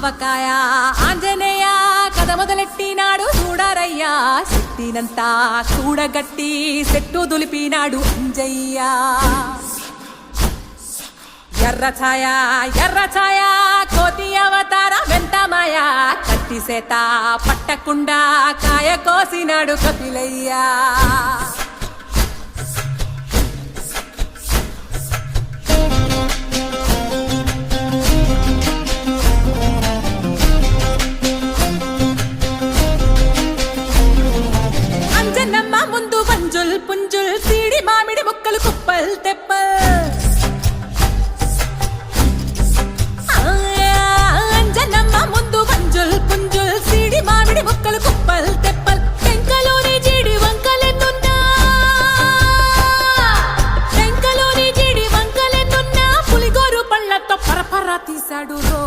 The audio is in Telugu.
ఆవకాయ ఆంజనేయ కథ మొదలెట్టినాడు చూడారయ్యా శక్తినంతా చూడగట్టి చెట్టు దులిపినాడు అంజయ్య ఎర్ర ఛాయ కోతి అవతార వెంటమాయ కత్తి సేత పట్టకుండా కాయ కోసినాడు కపిలయ్యా అంజనమ్మ ముందు వంజుల్ పుంజుల్ సీడి మామిడి ముక్కలు కుప్పల్ తెప్పల్ అంజనమ్మ ముందు వంజుల్ పుంజుల్ సీడి మామిడి ముక్కలు కుప్పల్ తెప్పల్ టెంకలోని జీడి వంకలెన్నున్నా పులిగోరు పళ్ళతో పరపర తీశాడు రో